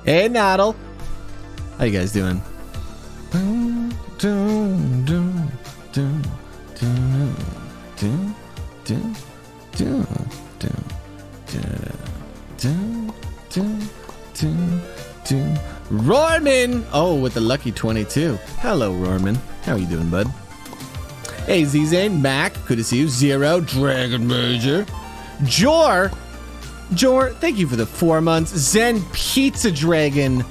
Hey, Noddle. How you guys doing? Roarman! Oh, with the lucky 22. Hello, Roarman. How are you doing, bud? Hey, Z-Zane, Mac, good to see you. Zero, Dragon Major. Jor, thank you for the 4 months. Zen Pizza Dragon,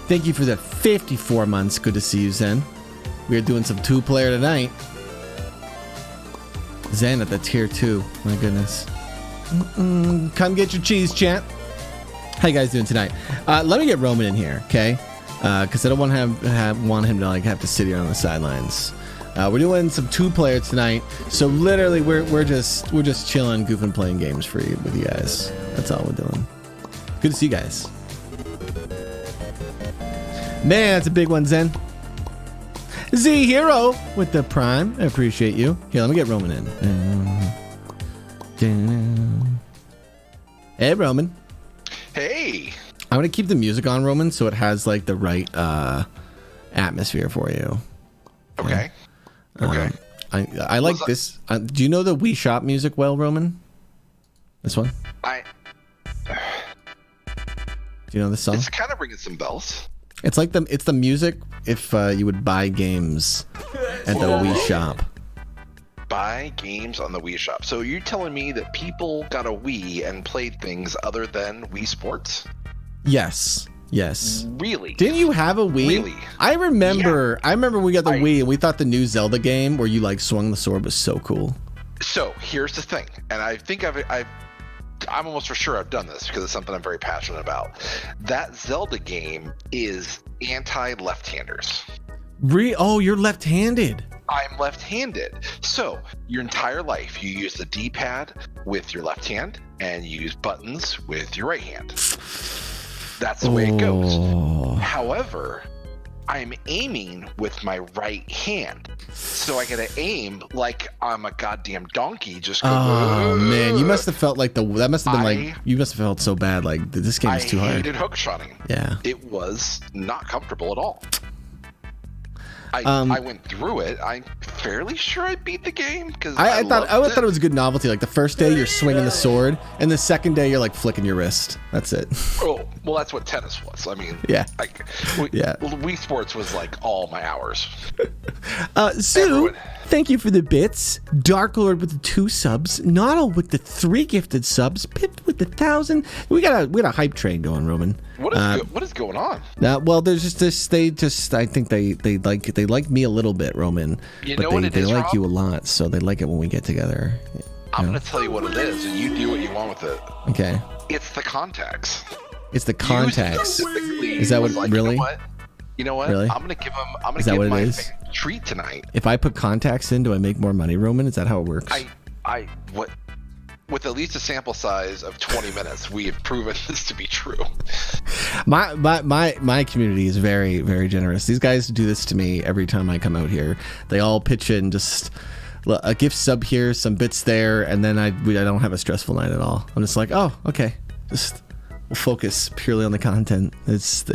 thank you for the 54 months. Good to see you, Zen. We are doing some two-player tonight. Zen at the tier 2. My goodness. Come get your cheese, champ. How you guys doing tonight? Let me get Roman in here, okay? Because I don't want him to like have to sit here on the sidelines. We're doing some two-player tonight, so literally we're just chilling, goofing, playing games with you guys. That's all we're doing. Good to see you guys. Man, that's a big one, Zen. Z Hero with the Prime. I appreciate you. Here, let me get Roman in. Hey, Roman. Hey. I'm gonna keep the music on, Roman, so it has like the right atmosphere for you. Okay. Okay. I like this. Do you know the Wii Shop music well, Roman? This one? Do you know this song? It's kind of ringing some bells. It's like it's the music if you would buy games at the Wii Shop. Buy games on the Wii Shop. So you're telling me that people got a Wii and played things other than Wii Sports? Yes. Yes. Really? Didn't you have a Wii? Really? I remember we got the Wii and we thought the new Zelda game where you like swung the sword was so cool. So here's the thing, and I think I'm almost for sure I've done this because it's something I'm very passionate about. That Zelda game is anti-left-handers. Oh, you're left-handed. I'm left-handed. So your entire life you use the D-pad with your left hand and you use buttons with your right hand. That's the way it goes. However, I'm aiming with my right hand. So I gotta aim like I'm a goddamn donkey. Just go. Oh man, you must have felt like you must have felt so bad. Like this game is too hard. I hated hookshotting. Yeah. It was not comfortable at all. I went through it. I'm fairly sure I beat the game because I thought it was a good novelty. Like the first day you're swinging the sword, and the second day you're like flicking your wrist. That's it. Oh well, that's what tennis was. I mean, yeah, Wii Sports was like all my hours. Sue, thank you for the bits. Dark Lord with the 2 subs. Noddle with the 3 gifted subs. Pip with the 1,000. We got a hype train going, Roman. What is going on? Well, there's just this. I think they like me a little bit, Roman. You but know what it is, like Rob? you a lot, so they like it when we get together. I'm gonna tell you what it is, and you do what you want with it. Okay. It's the contacts. It's the contacts. Is that what? Like, really? You know what? Really? I'm gonna give my treat tonight. If I put contacts in, do I make more money, Roman? Is that how it works? With at least a sample size of 20 minutes, we have proven this to be true. My community is very, very generous. These guys do this to me every time I come out here. They all pitch in just a gift sub here, some bits there, and then I don't have a stressful night at all. I'm just like, oh, okay, just we'll focus purely on the content. It's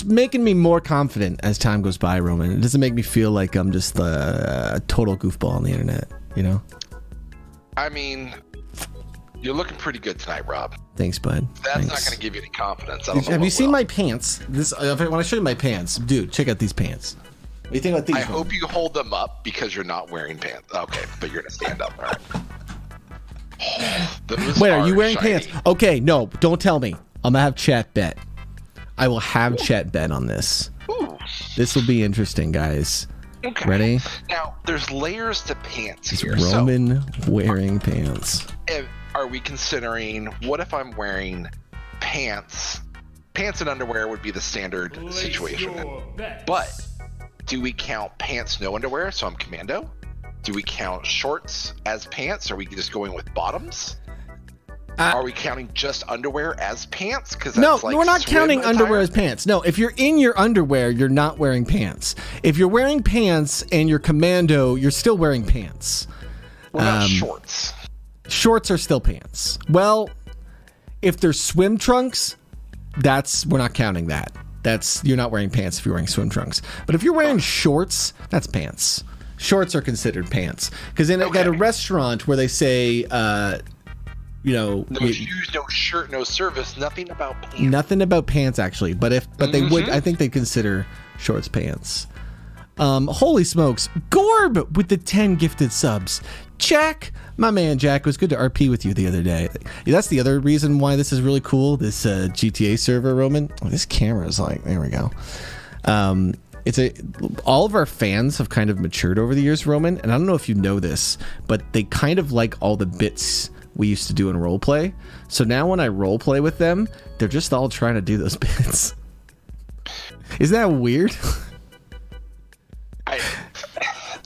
making me more confident as time goes by, Roman. It doesn't make me feel like I'm just a total goofball on the internet, you know? I mean, you're looking pretty good tonight, Rob. Thanks, bud. That's not going to give you any confidence. Have you seen my pants? When I show you my pants, dude, check out these pants. What do you think about these? I hope you hold them up because you're not wearing pants. Okay, but you're going to stand up. All right. Wait, are you wearing pants? Okay, no, don't tell me. I'm going to have chat bet. I will have chat bet on this. Ooh. This will be interesting, guys. Okay. Ready? Now, there's layers to pants it's here. Roman wearing pants. Are we considering, what if I'm wearing pants? Pants and underwear would be the standard situation. But do we count pants, no underwear, so I'm commando? Do we count shorts as pants? Or are we just going with bottoms? Are we counting just underwear as pants? No, we're not counting underwear as pants. No, if you're in your underwear, you're not wearing pants. If you're wearing pants and you're commando, you're still wearing pants. What about shorts? Shorts are still pants. Well, if they're swim trunks, we're not counting that. You're not wearing pants if you're wearing swim trunks. But if you're wearing shorts, that's pants. Shorts are considered pants. Because at a restaurant where they say, no shoes, no shirt, no service, nothing about pants. Nothing about pants, actually. But they would, I think they consider shorts pants. Holy smokes. Gorb with the 10 gifted subs. Jack, my man Jack, it was good to RP with you the other day. That's the other reason why this is really cool, this GTA server, Roman. Oh, this camera is like, there we go. All of our fans have kind of matured over the years, Roman, and I don't know if you know this, but they kind of like all the bits we used to do in roleplay. So now when I roleplay with them, they're just all trying to do those bits. Isn't that weird?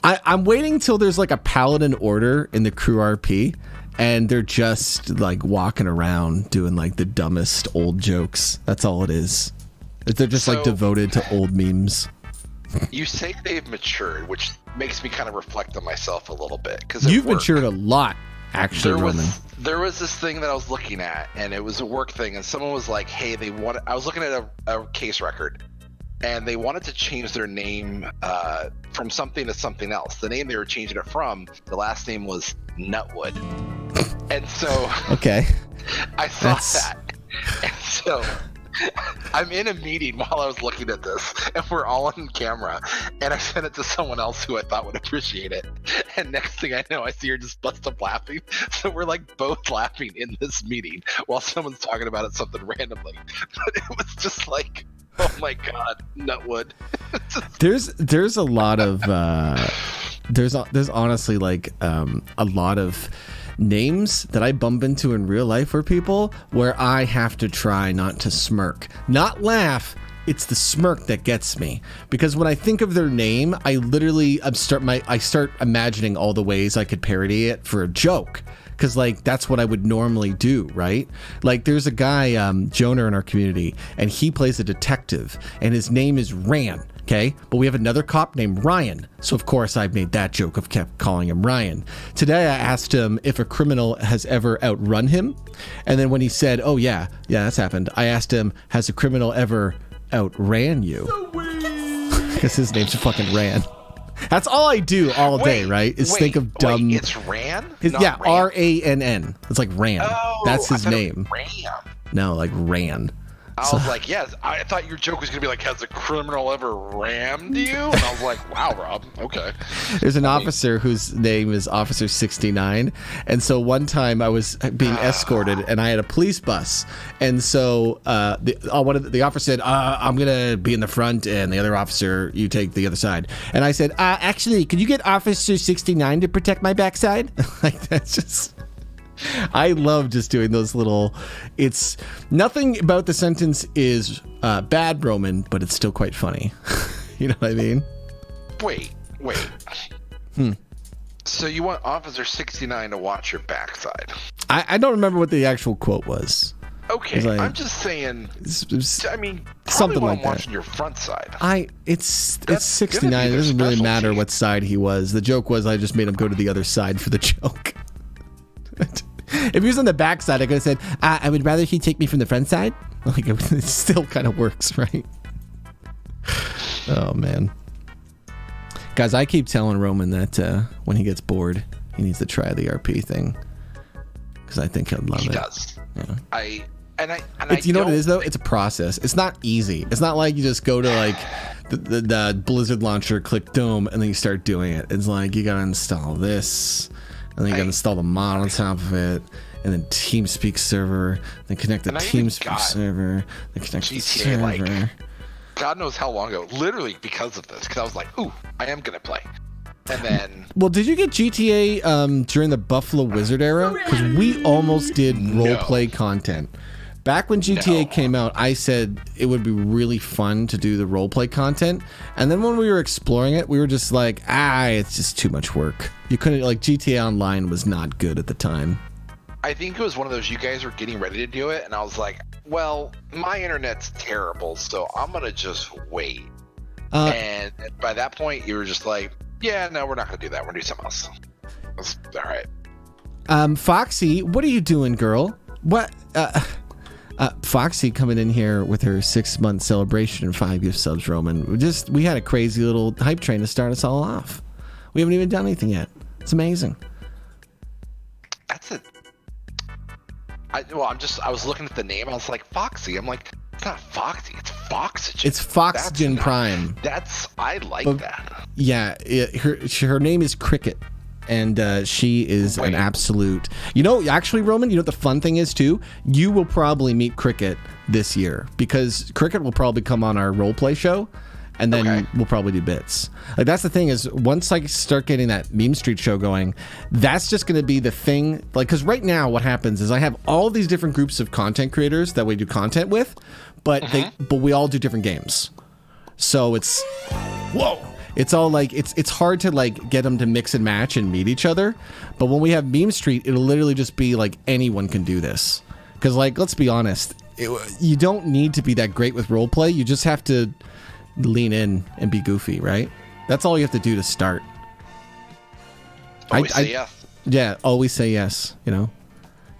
I'm waiting till there's like a paladin order in the crew RP, and they're just like walking around doing like the dumbest old jokes. That's all it is. They're just like devoted to old memes. You say they've matured, which makes me kind of reflect on myself a little bit. Because you've matured a lot, actually, Roman. There was this thing that I was looking at, and it was a work thing, and someone was like, "Hey, I was looking at a case record, and they wanted to change their name from something to something else. The name they were changing it from, the last name was Nutwood." And so okay, I saw that. And so I'm in a meeting while I was looking at this, and we're all on camera, and I sent it to someone else who I thought would appreciate it. And next thing I know, I see her just bust up laughing. So we're like both laughing in this meeting while someone's talking about something randomly. But it was just like, oh my God, Nutwood. There's a lot of there's honestly like a lot of names that I bump into in real life for people where I have to try not to smirk, not laugh. It's the smirk that gets me, because when I think of their name, I literally I start imagining all the ways I could parody it for a joke. Because, like, that's what I would normally do, right? Like, there's a guy, Jonah, in our community, and he plays a detective, and his name is Ran, okay? But we have another cop named Ryan. So, of course, I've made that joke of kept calling him Ryan. Today, I asked him if a criminal has ever outrun him. And then when he said, oh, yeah, that's happened, I asked him, has a criminal ever outran you? Because his name's fucking Ran. That's all I do all day, right? Is think of dumb. It's Ran? Yeah, Rann. It's like Ran. Oh, that's his name. Ram. No, like Ran. I was like, yes. I thought your joke was gonna be like, has a criminal ever rammed you? And I was like, wow, Rob. Okay. There's an officer whose name is Officer 69, and so one time I was being escorted, and I had a police bus, and so the officer said, "I'm gonna be in the front, and the other officer, you take the other side." And I said, "Actually, could you get Officer 69 to protect my backside?" Like that's just. I love just doing those little. It's nothing about the sentence is bad, Roman, but it's still quite funny. You know what I mean? Wait. So you want Officer 69 to watch your backside? I don't remember what the actual quote was. Okay, like, I'm just saying. I mean, something like that. Watching your front side. It's 69. It doesn't really matter what side he was. The joke was I just made him go to the other side for the joke. If he was on the back side, I could have said, I would rather he take me from the front side. Like it still kind of works, right? Oh man, guys, I keep telling Roman that when he gets bored, he needs to try the RP thing because I think he'll love it. He does. Yeah. You know what it is though? It's a process. It's not easy. It's not like you just go to like the Blizzard launcher, click Dome, and then you start doing it. It's like you gotta install this. And then you gotta install the mod on top of it, and then TeamSpeak server, then connect the TeamSpeak server, then connect the server. Like, God knows how long ago, literally because of this, because I was like, ooh, I am gonna play. And then... Well, did you get GTA during the Buffalo Wizard era? Because we almost did roleplay content. Back when GTA came out, I said it would be really fun to do the roleplay content. And then when we were exploring it, we were just like, it's just too much work. You couldn't, like, GTA Online was not good at the time. I think it was one of those, you guys were getting ready to do it, and I was like, well, my internet's terrible, so I'm going to just wait. And by that point, you were just like, yeah, no, we're not going to do that. We're going to do something else. All right. Foxy, what are you doing, girl? What? Foxy coming in here with her 6-month celebration and 5 gift subs, Roman. We had a crazy little hype train to start us all off. We haven't even done anything yet. It's amazing. That's it. I was looking at the name. I was like, Foxy. I'm like, it's not Foxy. It's Foxygen. It's Foxygen Prime. I like that. Yeah. Her name is Cricket. And she is an absolute... actually, Roman, you know what the fun thing is, too? You will probably meet Cricket this year, because Cricket will probably come on our roleplay show, and then we'll probably do bits. Like, that's the thing is, once I start getting that Meme Street show going, that's just going to be the thing. Like, because right now what happens is I have all these different groups of content creators that we do content with, but we all do different games. So it's... Whoa! It's all like, it's hard to like get them to mix and match and meet each other. But when we have Meme Street, it'll literally just be like anyone can do this. Because like, let's be honest, you don't need to be that great with roleplay. You just have to lean in and be goofy, right? That's all you have to do to start. Always say yes. Yeah, always say yes,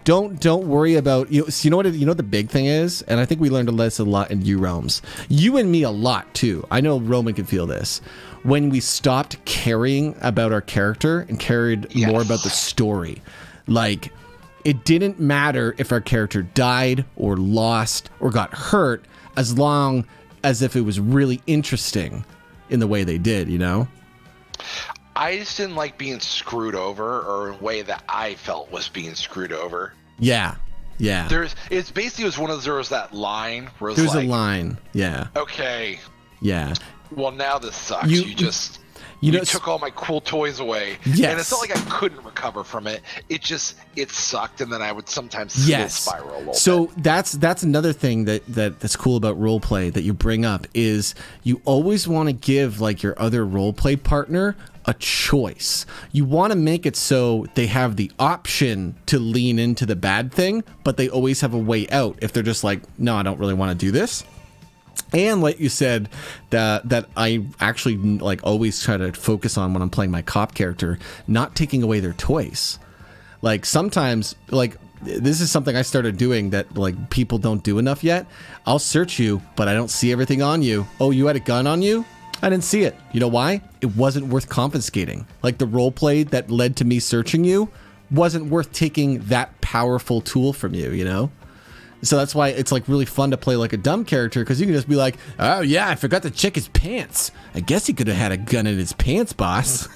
Don't worry about you know what the big thing is, and I think we learned this a lot in U Realms. You and me a lot too. I know Roman can feel this. When we stopped caring about our character and cared more about the story. Like, it didn't matter if our character died or lost or got hurt, as long as if it was really interesting in the way they did, I just didn't like being screwed over, or in a way that I felt was being screwed over. Yeah. It's basically one of those, that line where it's there's a line. Yeah. Okay. Yeah. Well, now this sucks. You took all my cool toys away. Yes. And it's not like I couldn't recover from it. It sucked, and then I would sometimes spiral a little bit. So that's another thing that's cool about roleplay that you bring up is you always want to give like your other roleplay partner a choice. You want to make it so they have the option to lean into the bad thing, but they always have a way out if they're just like, no, I don't really want to do this. And like you said, that I actually like always try to focus on when I'm playing my cop character, not taking away their toys. Like sometimes, like this is something I started doing that like people don't do enough yet. I'll search you, but I don't see everything on you. Oh, you had a gun on you? I didn't see it. You know why? It wasn't worth confiscating. Like the role play that led to me searching you wasn't worth taking that powerful tool from you, So that's why it's like really fun to play like a dumb character, because you can just be like, oh yeah, I forgot to check his pants. I guess he could have had a gun in his pants, boss.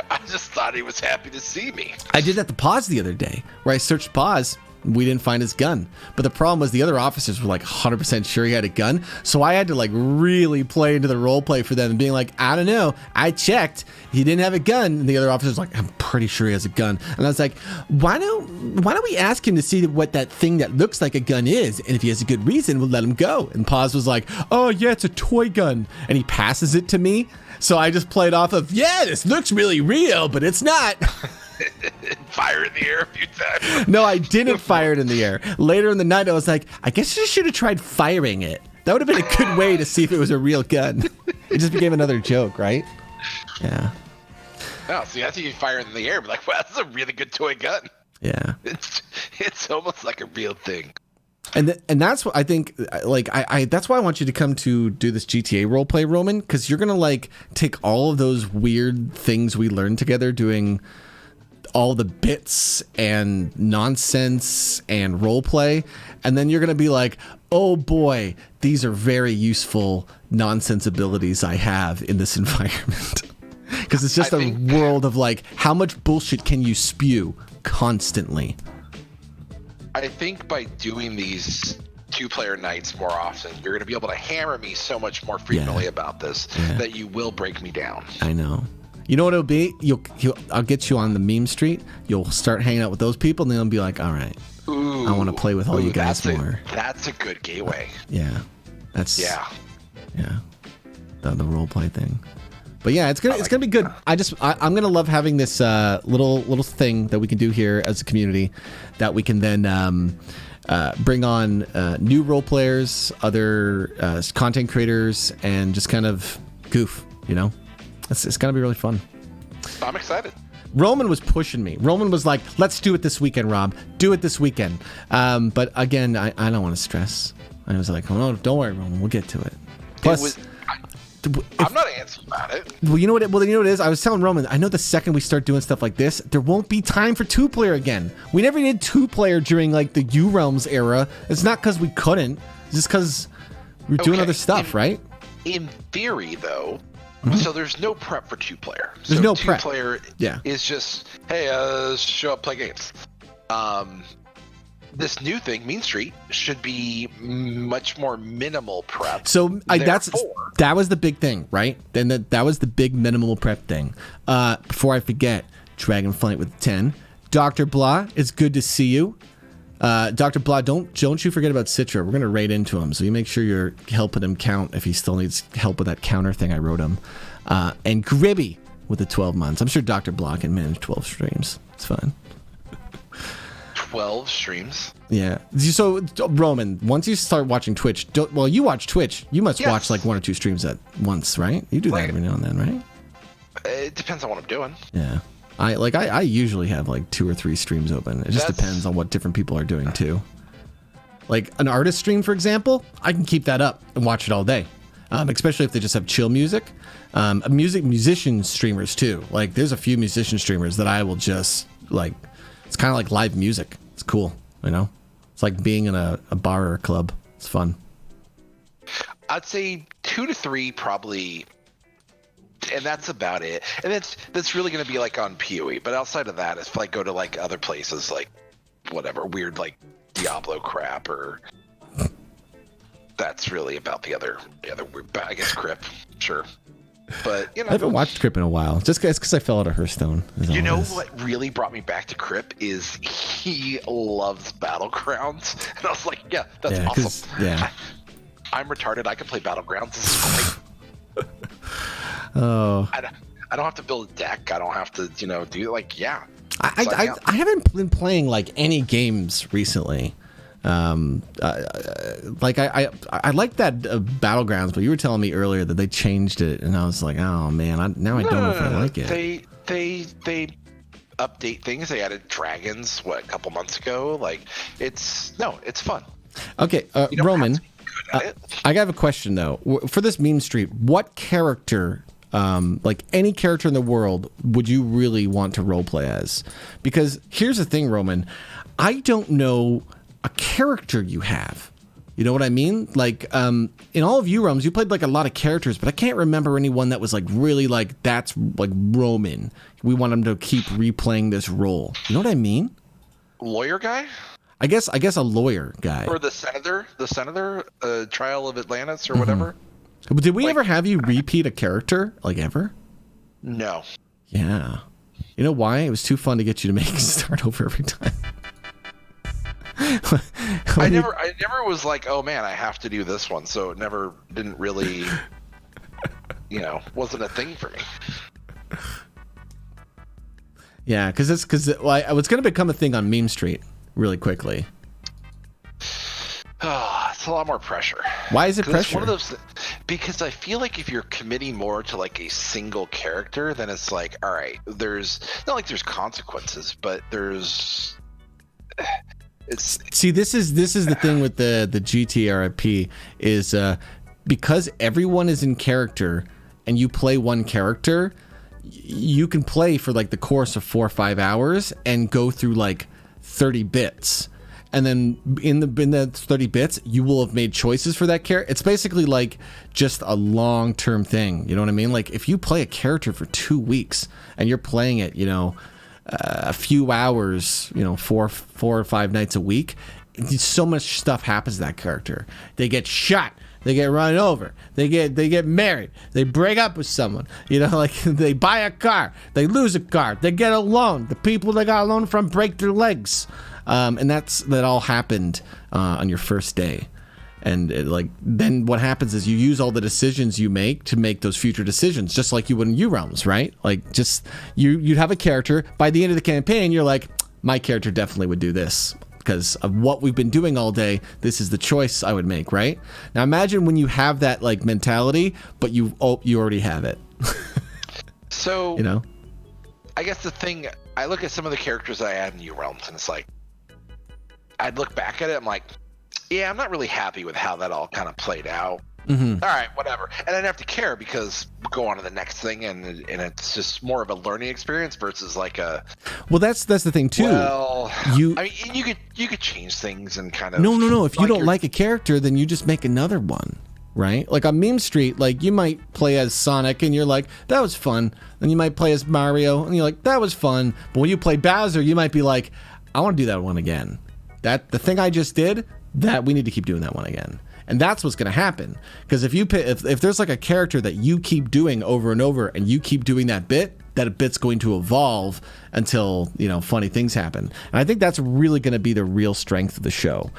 I just thought he was happy to see me. I did that to Paz the other day, where I searched Paz. We didn't find his gun. But the problem was the other officers were like 100% sure he had a gun. So I had to like really play into the role play for them and being like, I don't know. I checked. He didn't have a gun. And the other officer's like, I'm pretty sure he has a gun. And I was like, why don't we ask him to see what that thing that looks like a gun is? And if he has a good reason, we'll let him go. And Paz was like, oh yeah, it's a toy gun. And he passes it to me. So I just played off of, yeah, this looks really real, but it's not. Fire in the air a few times. No, I didn't fire it in the air. Later in the night, I was like, I guess you should have tried firing it. That would have been a good way to see if it was a real gun. It just became another joke, right? Yeah. No, see, I think you fire it in the air, but like, wow, that's a really good toy gun. Yeah. It's almost like a real thing. And that's what I think, like, I that's why I want you to come to do this GTA roleplay, Roman, because you're going to, like, take all of those weird things we learned together doing all the bits and nonsense and roleplay, and then you're going to be like, oh boy, these are very useful nonsense abilities I have in this environment. Because it's just a world of, like, how much bullshit can you spew constantly? I think by doing these 2-player nights more often, you're going to be able to hammer me so much more frequently about this that you will break me down. I know. You know what it'll be? I'll get you on the Meme Street. You'll start hanging out with those people, and they'll be like, all right, I want to play with all you guys more. That's a good gateway. Yeah. The role play thing. But yeah, it's gonna be good. I'm gonna love having this little thing that we can do here as a community, that we can then bring on new role players, other content creators, and just kind of goof. It's gonna be really fun. I'm excited. Roman was pushing me. Roman was like, let's do it this weekend, Rob. Do it this weekend. But again, I don't want to stress. I was like, oh, no, don't worry, Roman. We'll get to it. Plus, I'm not antsy about it. Well, you know what it is? I was telling Roman, I know the second we start doing stuff like this, there won't be time for 2-player again. We never did 2-player during like the U Realms era. It's not because we couldn't. It's just because we're doing other stuff, right? In theory, though, so there's no prep for 2-player. There's so no prep. 2-player is just, hey, show up, play games. This new thing, Mean Street, should be much more minimal prep. So that was the big thing, right? Then that was the big minimal prep thing. Before I forget, Dragonflight with 10. Dr. Blah, it's good to see you. Dr. Blah, don't you forget about Citra. We're gonna raid into him, so you make sure you're helping him count if he still needs help with that counter thing I wrote him. And Gribby with the 12 months. I'm sure Dr. Blah can manage 12 streams. It's fine. 12 streams. Yeah. So Roman, once you start watching Twitch, you watch Twitch. You must watch like 1 or 2 streams at once, right? You do that every now and then, right? It depends on what I'm doing. Yeah. I usually have like 2 or 3 streams open. It just depends on what different people are doing too. Like an artist stream, for example, I can keep that up and watch it all day. Especially if they just have chill music. Musician streamers too. Like there's a few musician streamers that I will just like. It's kind of like live music. It's cool, you know? It's like being in a bar or a club. It's fun. I'd say 2 to 3 probably, and that's about it. And that's really going to be like on PoE. But outside of that, if I go to like other places, like whatever, weird like Diablo crap, or that's really about the other weird, I guess Crip, sure. But you know, I haven't watched Crip in a while, just because I fell out of Hearthstone. You know what really brought me back to Crip is he loves Battlegrounds, and I was like, yeah, that's awesome. Yeah, I'm retarded. I can play Battlegrounds. This is great. Oh, I don't have to build a deck. I don't have to, do like, yeah. I haven't been playing like any games recently. Like I like that Battlegrounds, but you were telling me earlier that they changed it, and I was like, oh man, I don't know if I like it. They update things. They added dragons a couple months ago. Like it's fun. Okay, Roman, I have a question though. For this Meme Street, what character, like any character in the world, would you really want to roleplay as? Because here's the thing, Roman, I don't know a character you have. You know what I mean? Like, in all of U Realms, you played like a lot of characters, but I can't remember anyone that was like really like, that's like Roman. We want him to keep replaying this role. You know what I mean? Lawyer guy? I guess a lawyer guy. Or the senator, Trial of Atlantis or whatever. Did we ever have you repeat a character, like ever? No. Yeah. You know why? It was too fun to get you to make start over every time. I never was like, oh man, I have to do this one, so it didn't really, wasn't a thing for me. Yeah, because it's going to become a thing on Meme Street really quickly. It's a lot more pressure. Why is it pressure? It's one of those, because I feel like if you're committing more to like a single character, then it's like, all right, there's not like there's consequences, but there's. See, this is the thing with the GTRP is because everyone is in character and you play one character, you can play for like the course of 4 or 5 hours and go through like 30 bits. And then in the 30 bits, you will have made choices for that character. It's basically like just a long-term thing. You know what I mean? Like if you play a character for 2 weeks and you're playing it, a few hours, 4 or 5 nights a week, so much stuff happens to that character. They get shot, they get run over, they get married, they break up with someone, like they buy a car, they lose a car, they get a loan, the people they got a loan from break their legs, and that all happened on your first day. And then what happens is you use all the decisions you make to make those future decisions, just like you would in U Realms, right? Like just you'd have a character. By the end of the campaign, you're like, my character definitely would do this because of what we've been doing all day. This is the choice I would make, right? Now imagine when you have that like mentality, but you already have it. So I guess the thing, I look at some of the characters I had in New Realms, and it's like, I'd look back at it, I'm like, yeah, I'm not really happy with how that all kind of played out. Mm-hmm. All right, whatever. And I didn't have to care because go on to the next thing, and it's just more of a learning experience versus like a. Well, that's the thing too. Well, I mean, you could change things and kind of. No. If you don't like a character, then you just make another one, right? Like on Meme Street, like you might play as Sonic, and you're like, that was fun. Then you might play as Mario, and you're like, that was fun. But when you play Bowser, you might be like, I want to do that one again. The thing I just did, that we need to keep doing that one again. And that's what's going to happen. Because if there's like a character that you keep doing over and over and you keep doing that bit's going to evolve until, funny things happen. And I think that's really going to be the real strength of the show.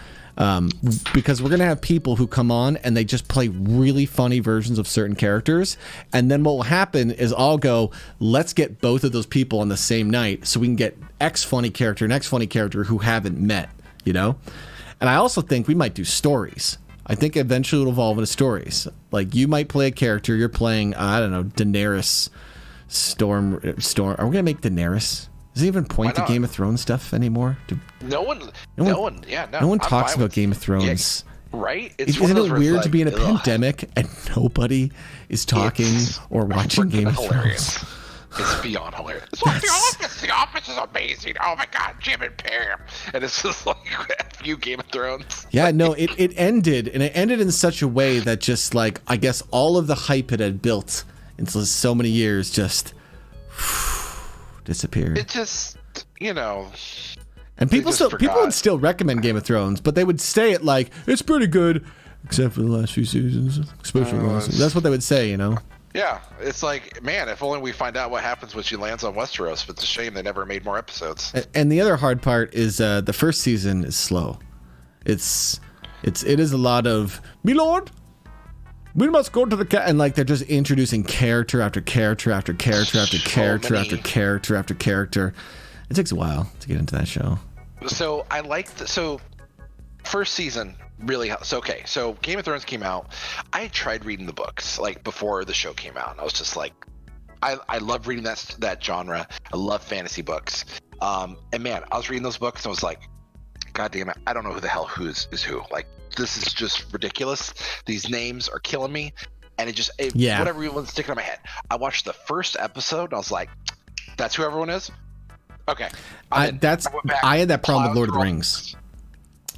Because we're going to have people who come on and they just play really funny versions of certain characters. And then what will happen is I'll go, let's get both of those people on the same night so we can get X funny character and X funny character who haven't met, And I also think we might do stories. I think eventually it'll evolve into stories. Like you might play a character, you're playing, I don't know, Daenerys Storm. Are we going to make Daenerys? Does it even point to Game of Thrones stuff anymore? No one talks about Game of Thrones. Yeah, right? Isn't it weird to be in a pandemic and nobody is talking or watching Game of Thrones? It's beyond hilarious. It's like The Office is amazing. Oh my God, Jim and Pam. And it's just like a few Game of Thrones. Yeah, no, it ended, and it ended in such a way that just like, I guess all of the hype it had built into so many years just disappeared. It just, And people would still recommend Game of Thrones, but they would say it like, it's pretty good, except for the last few seasons. Especially the last season. That's what they would say, Yeah, it's like, man, if only we find out what happens when she lands on Westeros. But it's a shame they never made more episodes. And the other hard part is the first season is slow. It is a lot of, "Me lord, we must go to the and like they're just introducing character after character after character after character after character after character. It takes a while to get into that show. So I like first season. Really, so Game of Thrones came out. I tried reading the books like before the show came out, and I was just like, I love reading that genre. I love fantasy books. And man, I was reading those books and I was like, God damn it, I don't know who the hell is who. Like, this is just ridiculous. These names are killing me, and whatever was sticking in my head. I watched the first episode and I was like, that's who everyone is. Okay, I had that problem with Lord of the Rings.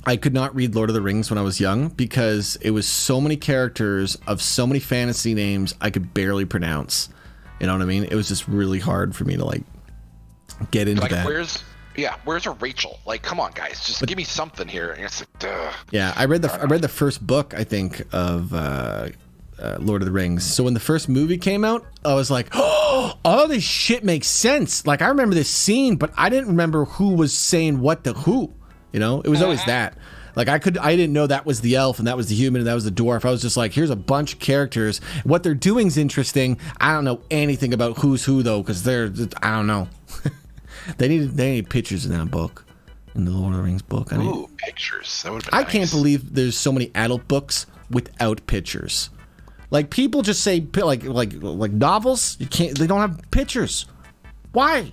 I could not read Lord of the Rings when I was young because it was so many characters of so many fantasy names I could barely pronounce. You know what I mean? It was just really hard for me to like get into that. Where's a Rachel? Like, come on, guys, just give me something here. And it's like, duh. Yeah, I read the first book, I think, of Lord of the Rings. So when the first movie came out, I was like, oh, all this shit makes sense. Like, I remember this scene, but I didn't remember who was saying what to who. It was always that. Like I didn't know that was the elf and that was the human and that was the dwarf. I was just like, here's a bunch of characters. What they're doing is interesting. I don't know anything about who's who though, because I don't know. they need pictures in that book, in the Lord of the Rings book. Pictures. That would have been nice. I can't believe there's so many adult books without pictures. Like people just say like novels. They don't have pictures. Why?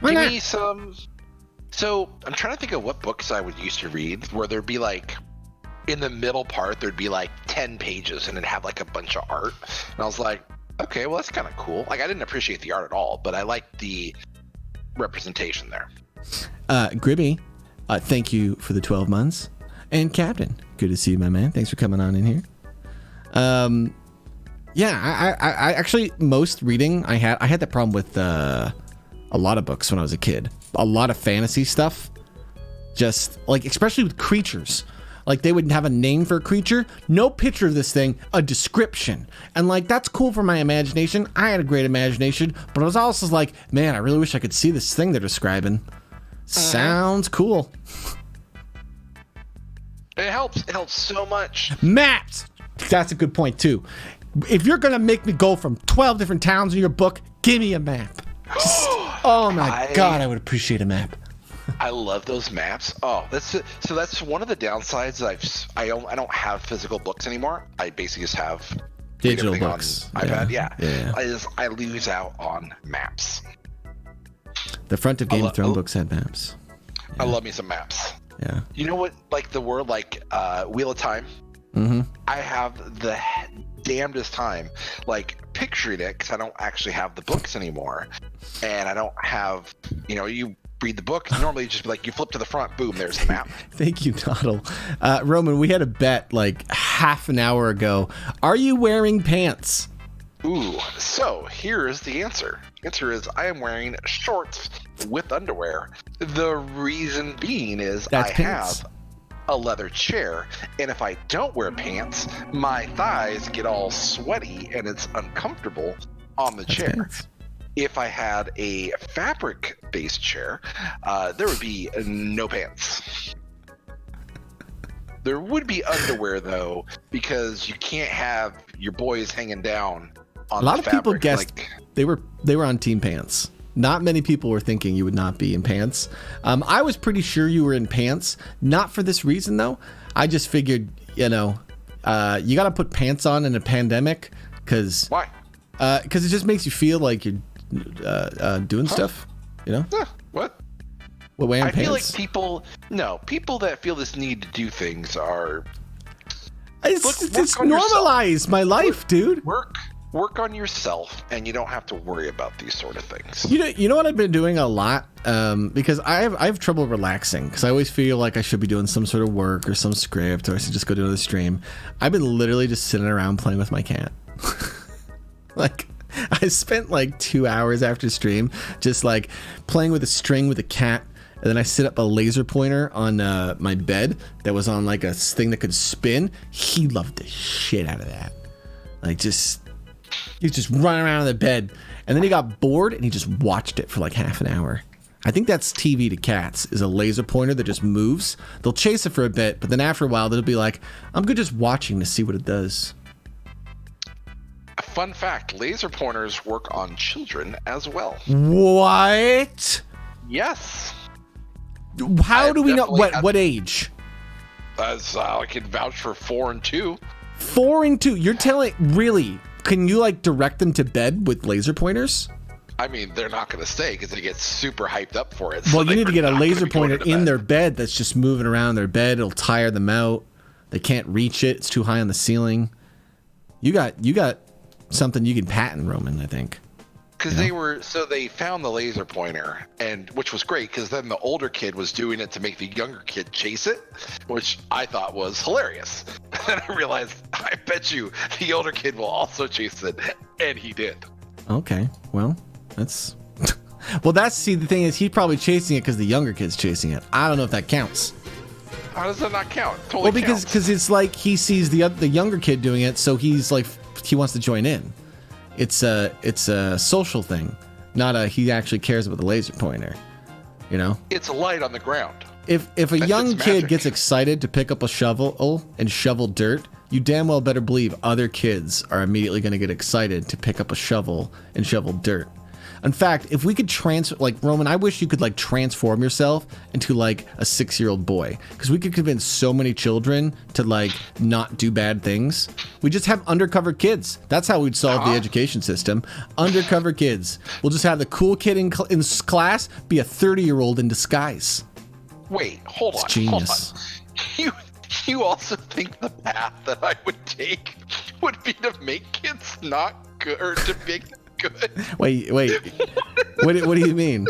Give me some. So I'm trying to think of what books I would used to read where there'd be like in the middle part, there'd be like 10 pages and it'd have like a bunch of art. And I was like, okay, well, that's kind of cool. Like I didn't appreciate the art at all, but I liked the representation there. Gribby, thank you for the 12 months. And Captain, good to see you, my man. Thanks for coming on in here. Yeah, I actually, most reading I had that problem with a lot of books when I was a kid. A lot of fantasy stuff, just like, especially with creatures. Like they would have a name for a creature, no picture of this thing, a description. And like, that's cool for my imagination. I had a great imagination, but I was also like, man, I really wish I could see this thing they're describing. Sounds cool. It helps so much. Maps. That's a good point too. If you're going to make me go from 12 different towns in your book, give me a map. Oh my God, I would appreciate a map. I love those maps. Oh, that's one of the downsides. I don't have physical books anymore. I basically just have Digital books. On iPad, yeah. Yeah. I lose out on maps. The front of Game of Thrones books had maps. Yeah. I love me some maps. Yeah. You know what? Like the word, like Wheel of Time. Mm-hmm. I have the damnedest time, like picturing it, because I don't actually have the books anymore, and I don't have, you read the book. Normally, just be like, you flip to the front, boom, there's the map. Thank you, Noddle. Roman, we had a bet like half an hour ago. Are you wearing pants? Ooh, so here's the answer. Answer is I am wearing shorts with underwear. The reason being is I have a leather chair, and if I don't wear pants, my thighs get all sweaty and it's uncomfortable on the chair. Pants. If I had a fabric-based chair, there would be no pants. There would be underwear, though, because you can't have your boys hanging down on a lot the of people fabric, guessed they were on team pants. Not many people were thinking you would not be in pants. I was pretty sure you were in pants. Not for this reason, though. I just figured, you got to put pants on in a pandemic. Why? Because it just makes you feel like you're doing stuff, What? Well, wearing pants. I feel like people that feel this need to do things are... It's normalized my life, dude. Work on yourself, and you don't have to worry about these sort of things. You know what I've been doing a lot, because I have trouble relaxing, because I always feel like I should be doing some sort of work or some script, or I should just go do another stream. I've been literally just sitting around playing with my cat. Like, I spent like 2 hours after stream just like playing with a string with a cat. And then I set up a laser pointer on my bed that was on like a thing that could spin. He loved the shit out of that. Like he's just running around the bed. And then he got bored and he just watched it for like half an hour. I think that's TV to cats, is a laser pointer that just moves. They'll chase it for a bit, but then after a while they'll be like, I'm good just watching to see what it does. A fun fact, laser pointers work on children as well. What? Yes. How do we know what age? As I can vouch for 4 and 2. 4 and 2. You're telling really? Can you like direct them to bed with laser pointers? I mean, they're not going to stay because they get super hyped up for it. Well, you need to get a laser pointer in their bed that's just moving around their bed. It'll tire them out. They can't reach it. It's too high on the ceiling. You got something you can patent, Roman, I think. Because they found the laser pointer, and which was great because then the older kid was doing it to make the younger kid chase it, which I thought was hilarious. And I realized, I bet you the older kid will also chase it, and he did. Okay, well, that's see, the thing is, he's probably chasing it because the younger kid's chasing it. I don't know if that counts. How does that not count? Totally because it's like he sees the younger kid doing it, so he's like he wants to join in. It's a social thing, not he actually cares about the laser pointer, It's a light on the ground. If a young kid gets excited to pick up a shovel and shovel dirt, you damn well better believe other kids are immediately going to get excited to pick up a shovel and shovel dirt. In fact, if we could Roman, I wish you could like transform yourself into like a 6-year-old boy, because we could convince so many children to like not do bad things. We just have undercover kids. That's how we'd solve the education system. Undercover kids. We'll just have the cool kid in class be a 30-year-old in disguise. Wait, hold on. Genius. Hold on. You also think the path that I would take would be to make kids not good, or to make them good? Wait. What do you mean?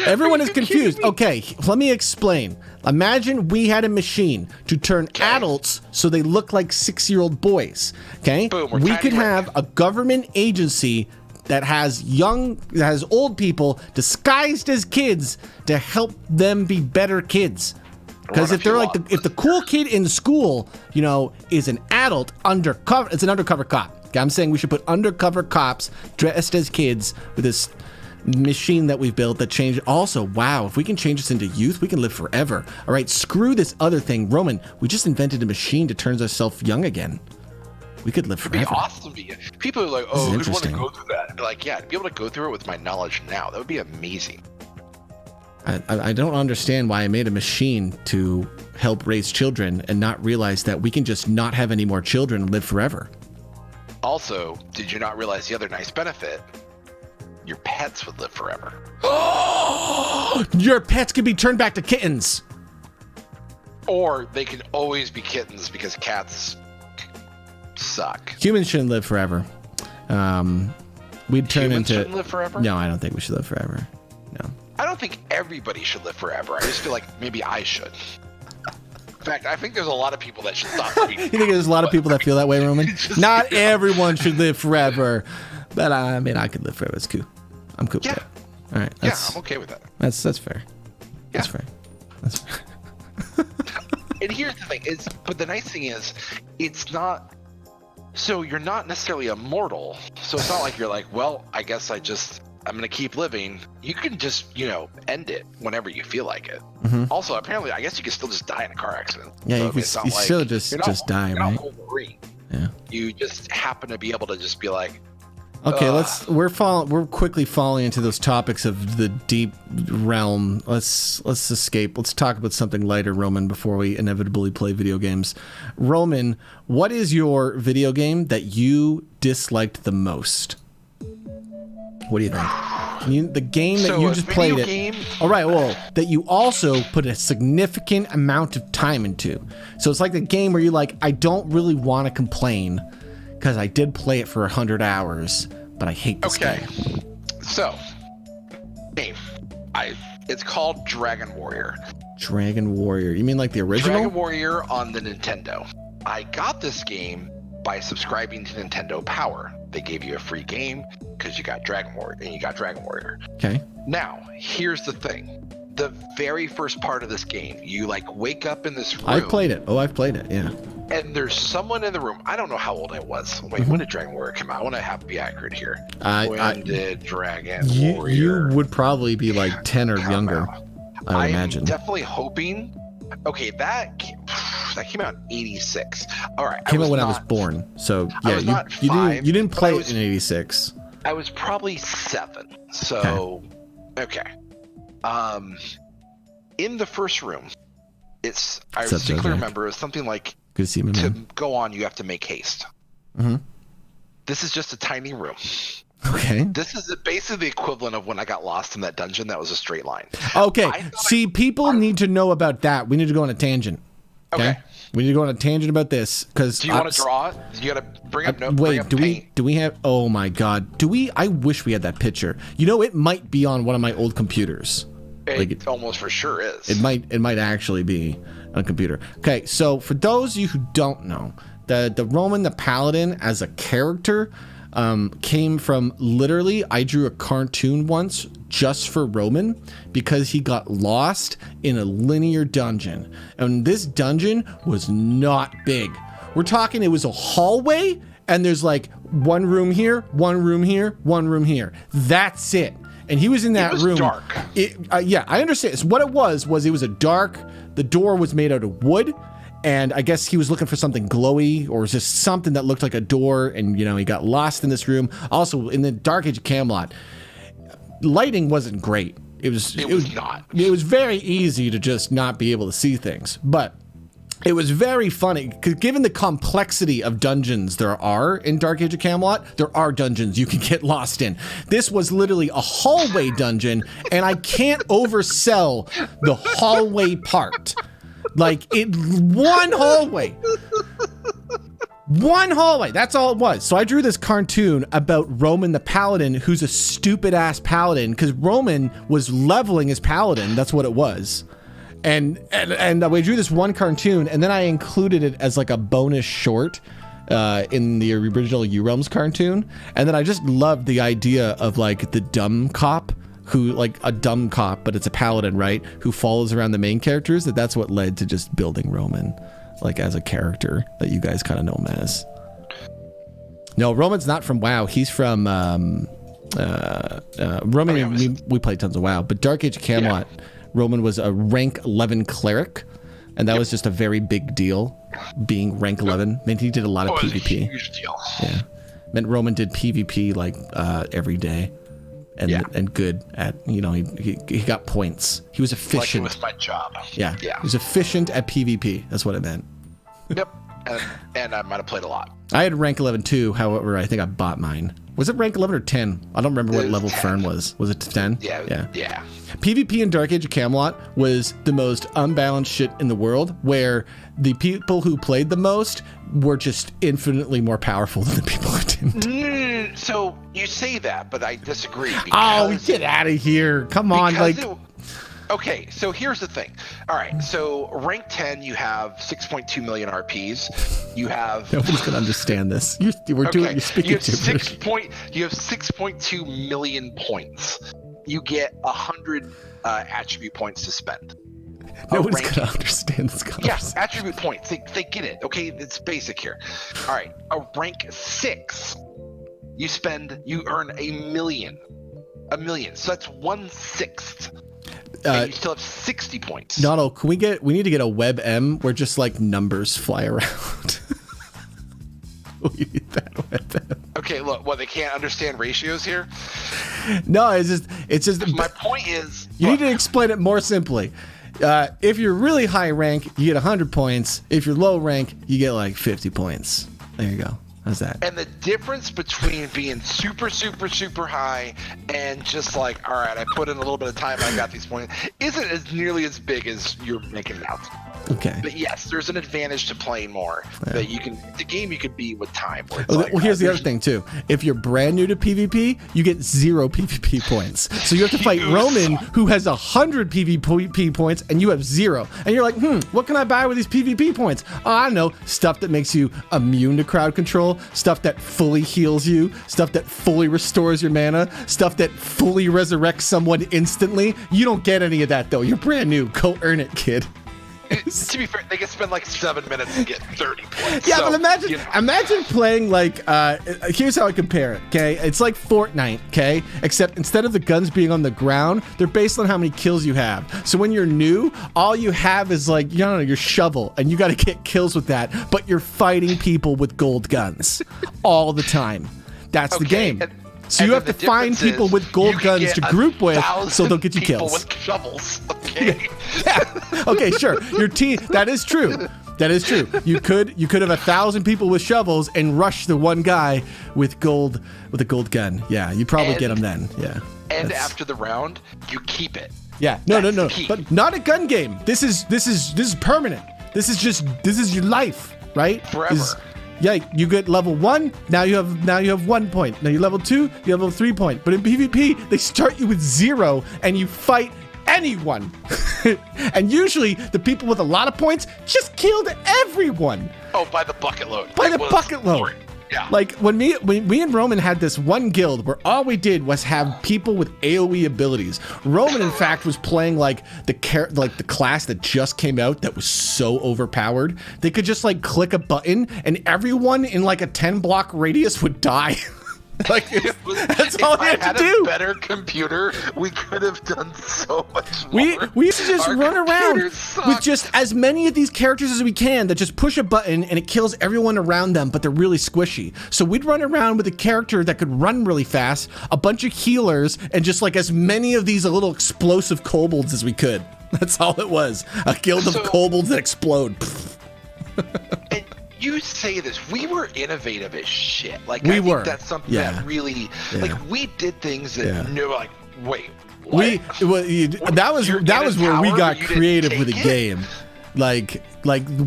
Everyone is confused. Okay, let me explain. Imagine we had a machine to turn adults so they look like 6-year-old boys. Okay? Boom, we could have a government agency that has old people disguised as kids to help them be better kids. Because if they're like if the cool kid in school, is an adult undercover, it's an undercover cop. Okay, I'm saying we should put undercover cops dressed as kids with this machine that we've built that changed. Also, wow, if we can change this into youth, we can live forever. All right, screw this other thing. Roman, we just invented a machine to turn ourselves young again. We could live forever. It'd be awesome. People are like, oh, who'd want to go through that? Like, yeah, to be able to go through it with my knowledge now, that would be amazing. I don't understand why I made a machine to help raise children and not realize that we can just not have any more children and live forever. Also, did you not realize the other nice benefit? Your pets would live forever. Your pets could be turned back to kittens. Or they can always be kittens because cats suck. Humans shouldn't live forever. We'd turn Humans into. shouldn't live forever? No, I don't think we should live forever. No. I don't think everybody should live forever. I just feel like maybe I should. In fact, I think there's a lot of people that should stop living. You think there's a lot of people that feel that way, Roman? Not everyone should live forever, but I mean, I could live forever. It's cool. I'm cool with that. All right. Yeah, I'm okay with that. That's fair. That's fair. That's fair. And here's the thing: but the nice thing is, it's not. So you're not necessarily immortal. So it's not like you're like, well, I guess I'm gonna keep living. You can just, end it whenever you feel like it. Mm-hmm. Also, apparently, I guess you can still just die in a car accident. Yeah, so you can still just die, you're right? not Wolverine. Yeah. You just happen to be able to just be like, okay, we're quickly falling into those topics of the deep realm. Let's escape. Let's talk about something lighter, Roman, before we inevitably play video games. Roman, what is your video game that you disliked the most? What do you think? The game that you just played it. All right, well, that you also put a significant amount of time into. So it's like the game where you're like, I don't really want to complain because I did play it for 100 hours, but I hate this game. So, game. It's called Dragon Warrior. Dragon Warrior. You mean like the original? Dragon Warrior on the Nintendo. I got this game by subscribing to Nintendo Power. They gave you a free game because you got Dragon Warrior and you got Dragon Warrior. Okay. Now, here's the thing. The very first part of this game, you wake up in this room. I've played it. Oh, I've played it. Yeah. And there's someone in the room. I don't know how old I was. Wait, when did Dragon Warrior come out? I want to be accurate here. When did Dragon Warrior? You would probably be like 10 or younger. I would imagine. I'm definitely hoping. Okay, that came out in 86. All right. Came out when I was born. So yeah, you didn't play it in 86. I was probably 7. So okay. In the first room, I distinctly remember it was something like, good to see you, to go on, you have to make haste. Mm-hmm. This is just a tiny room. Okay. This is basically the equivalent of when I got lost in that dungeon that was a straight line. Okay. See, people need to know about that. We need to go on a tangent. Okay. We need to go on a tangent about this because. Do you want to draw it? You got to bring up. Wait. Do we have? Oh my God. Do we? I wish we had that picture. It might be on one of my old computers. It almost for sure is. It might actually be on a computer. Okay. So for those of you who don't know, the Roman the Paladin as a character came from literally. I drew a cartoon once just for Roman because he got lost in a linear dungeon, and this dungeon was not big. We're talking, it was a hallway, and there's like one room here, one room here, one room here. That's it. And he was in that room. It was dark. Yeah, I understand. So what it was it was a dark. The door was made out of wood. And I guess he was looking for something glowy or just something that looked like a door. And, he got lost in this room. Also, in the Dark Age of Camelot, lighting wasn't great. It was not. It was very easy to just not be able to see things. But it was very funny because given the complexity of dungeons there are in Dark Age of Camelot, there are dungeons you can get lost in. This was literally a hallway dungeon, and I can't oversell the hallway part. One hallway. One hallway. That's all it was. So I drew this cartoon about Roman the Paladin, who's a stupid ass paladin, because Roman was leveling his paladin. That's what it was. And we drew this one cartoon, and then I included it as like a bonus short in the original U-Realms cartoon. And then I just loved the idea of like the dumb cop who, like a dumb cop, but it's a paladin, right? Who follows around the main characters. That's what led to just building Roman, like as a character that you guys kind of know him as. No, Roman's not from WoW. He's from Roman. We played tons of WoW, but Dark Age of Camelot. Yeah. Roman was a rank 11 cleric, and that was just a very big deal, being rank 11. Meant he did a lot of PvP. Huge deal. Yeah, meant Roman did PvP like every day, and good at, he got points. He was efficient. Like it was my job. Yeah. Yeah. He was efficient at PvP. That's what it meant. Yep. And I might have played a lot. I had rank 11 too. However, I think I bought mine. Was it rank 11 or 10? I don't remember what level 10. Fern was. Was it 10? Yeah. PvP in Dark Age of Camelot was the most unbalanced shit in the world, where the people who played the most were just infinitely more powerful than the people who didn't. So you say that, but I disagree. Oh, get out of here. Come on. Okay, so here's the thing. All right, so rank 10, you have 6.2 million RPs. You have... Nobody's going to understand this. You're speaking too You have 6.2 million points. You get 100 attribute points to spend. Nobody's going to understand this concept. Yeah, attribute points. They get it. Okay, it's basic here. All right, a rank 6, you earn a million. So that's 1/6. And you still have 60 points. Noddle, we need to get a WebM where just like numbers fly around. We need that WebM. Okay, look, they can't understand ratios here? No, it's just my point is you need to explain it more simply. If you're really high rank, you get 100 points. If you're low rank, you get like 50 points. There you go. How's that? And the difference between being super, super, super high and just like, all right, I put in a little bit of time and I got these points, isn't as nearly as big as you're making it out. Okay. But yes, there's an advantage to playing more. Yeah. That the game you can beat with time. Here's the other thing too. If you're brand new to PvP, you get 0 PvP points. So you have to fight Roman, who has 100 PvP points, and you have 0. And you're like, what can I buy with these PvP points? Oh, I know, stuff that makes you immune to crowd control, stuff that fully heals you, stuff that fully restores your mana, stuff that fully resurrects someone instantly. You don't get any of that though. You're brand new. Go earn it, kid. To be fair, they can spend like 7 minutes and get 30 points. Yeah, so, but imagine playing like, here's how I compare it, okay? It's like Fortnite, okay? Except instead of the guns being on the ground, they're based on how many kills you have. So when you're new, all you have is like, your shovel, and you got to get kills with that, but you're fighting people with gold guns all the time. That's the game. So you have to find people with gold guns to group with, so they'll get you kills. With shovels, okay? Yeah. Okay, sure. Your team. That is true. That is true. You could have 1,000 people with shovels and rush the one guy with a gold gun. Yeah, you probably get him then. Yeah. And after the round, you keep it. Yeah. No. But not a gun game. This is permanent. This is your life, right? Forever. Yeah, you get level 1, now you have 1 point. Now you level 2, you have level 3 point. But in PvP, they start you with 0 and you fight anyone. And usually the people with a lot of points just killed everyone. Oh, by the bucket load. By the bucket load. Yeah. Like when me and Roman had this one guild where all we did was have people with AoE abilities. Roman, in fact, was playing like the class that just came out that was so overpowered. They could just like click a button and everyone in like a 10 block radius would die. Like that's all we had to do. If I had a better computer, we could have done so much more. We used to just run around with just as many of these characters as we can that just push a button and it kills everyone around them, but they're really squishy. So we'd run around with a character that could run really fast, a bunch of healers, and just like as many of these little explosive kobolds as we could. That's all it was. A guild of kobolds that explode. And you say this, we were innovative as shit. Like I think that's something that really, like we did things that like, wait, what? That was where we got creative with the game. Like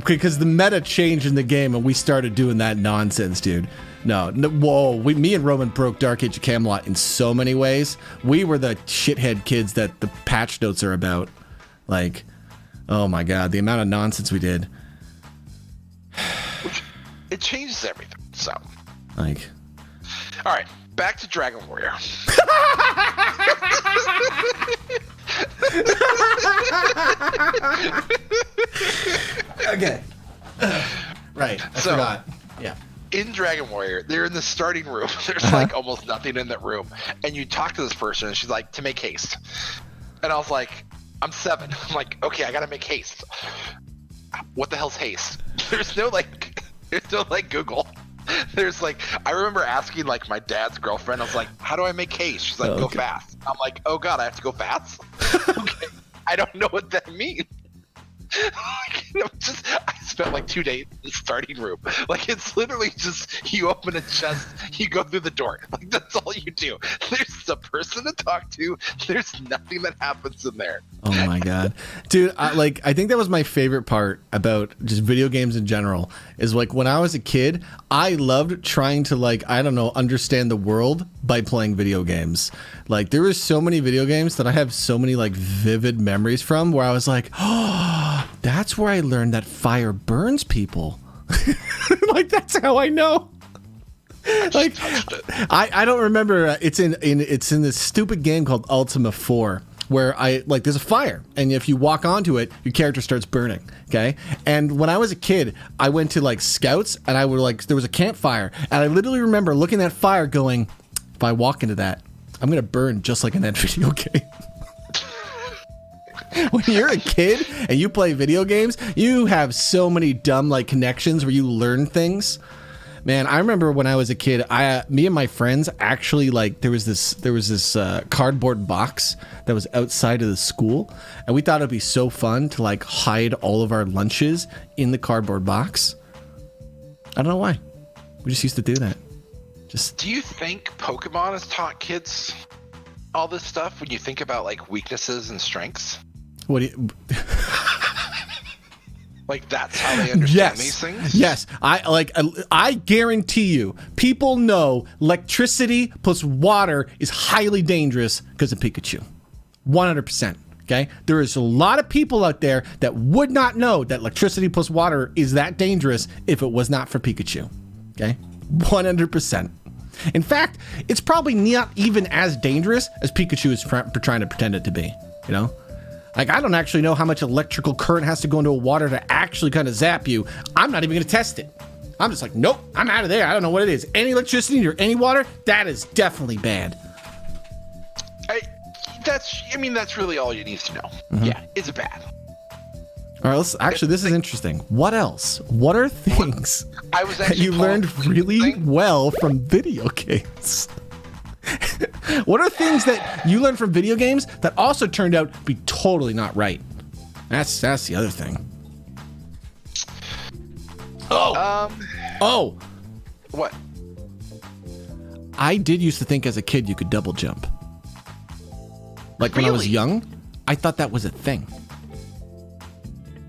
because the meta changed in the game and we started doing that nonsense, dude. No, me and Roman broke Dark Age of Camelot in so many ways. We were the shithead kids that the patch notes are about. Like, oh my god, the amount of nonsense we did. It changes everything. So, like, all right, back to Dragon Warrior. Okay. Right. I forgot. Yeah. In Dragon Warrior, they're in the starting room. There's like almost nothing in that room, and you talk to this person, and she's like, "To make haste," and I was like, "I'm 7." I'm like, "Okay, I gotta make haste." What the hell's haste? There's no like Google. There's like, I remember asking like my dad's girlfriend, I was like, how do I make haste? She's like, go fast. I'm like, oh God, I have to go fast? Okay. I don't know what that means. I spent like 2 days in the starting room. Like, it's literally just you open a chest, you go through the door. Like, that's all you do. There's a person to talk to. There's nothing that happens in there. Oh my God, dude! I think that was my favorite part about just video games in general. Is like when I was a kid, I loved trying to understand the world by playing video games. Like there was so many video games that I have so many like vivid memories from where I was like, oh, that's where I learned that fire burns people. Like that's how I know. Like I don't remember. It's in this stupid game called Ultima 4. Where there's a fire, and if you walk onto it, your character starts burning. Okay, and when I was a kid, I went to like scouts, and I would there was a campfire, and I literally remember looking at fire, going, "If I walk into that, I'm gonna burn just like in that video game." When you're a kid and you play video games, you have so many dumb connections where you learn things. Man, I remember when I was a kid, me and my friends actually there was this cardboard box that was outside of the school, and we thought it'd be so fun to hide all of our lunches in the cardboard box. I don't know why. We just used to do that. Do you think Pokemon has taught kids all this stuff when you think about weaknesses and strengths? What do you? That's how they understand these things? Yes. I guarantee you, people know electricity plus water is highly dangerous because of Pikachu. 100%. Okay? There is a lot of people out there that would not know that electricity plus water is that dangerous if it was not for Pikachu. Okay? 100%. In fact, it's probably not even as dangerous as Pikachu is trying to pretend it to be. You know? I don't actually know how much electrical current has to go into a water to actually kind of zap you. I'm not even going to test it. I'm just like, nope, I'm out of there. I don't know what it is. Any electricity or any water, that is definitely bad. That's really all you need to know. Mm-hmm. Yeah, it's bad. All right, this is interesting. What else? What are things that you learned really well from video games? What are things that you learned from video games that also turned out to be totally not right? That's the other thing. Oh. What? I did used to think as a kid you could double jump. When I was young, I thought that was a thing.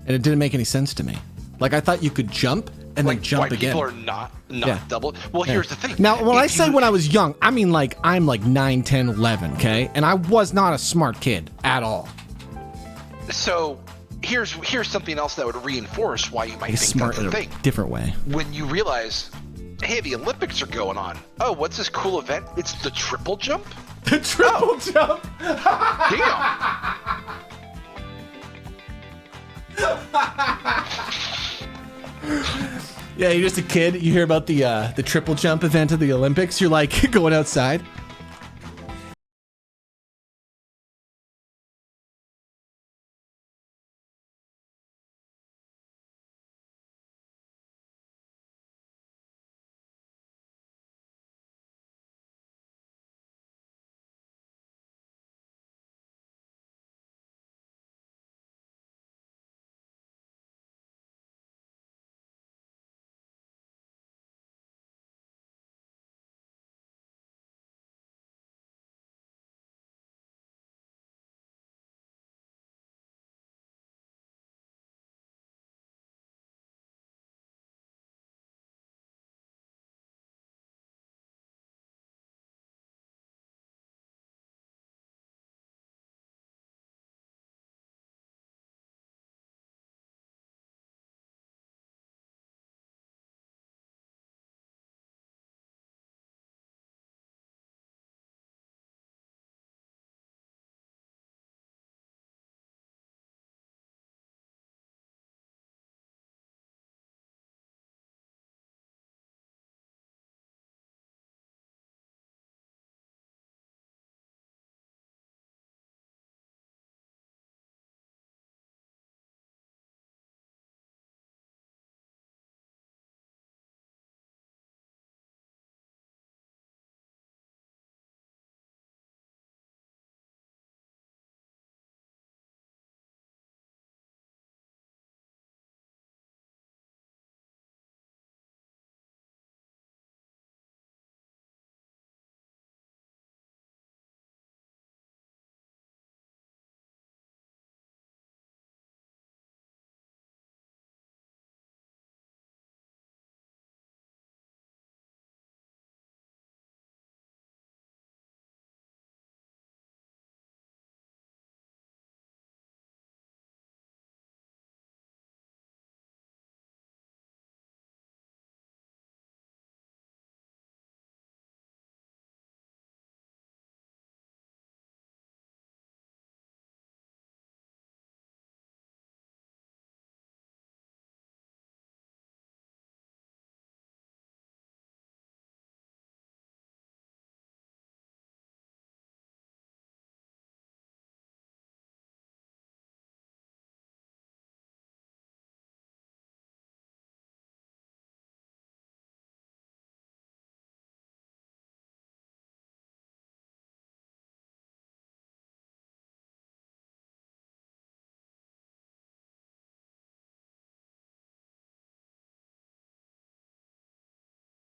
And it didn't make any sense to me. I thought you could jump and then jump again. People are not double. Well, here's the thing. Now, when I say when I was young, I mean I'm 9, 10, 11, okay? And I was not a smart kid at all. So here's something else that would reinforce why you might think smart that's a thing. Different way. When you realize, hey, the Olympics are going on. Oh, what's this cool event? It's the triple jump? The triple jump? Damn. Yeah, you're just a kid. You hear about the triple jump event of the Olympics. You're going outside.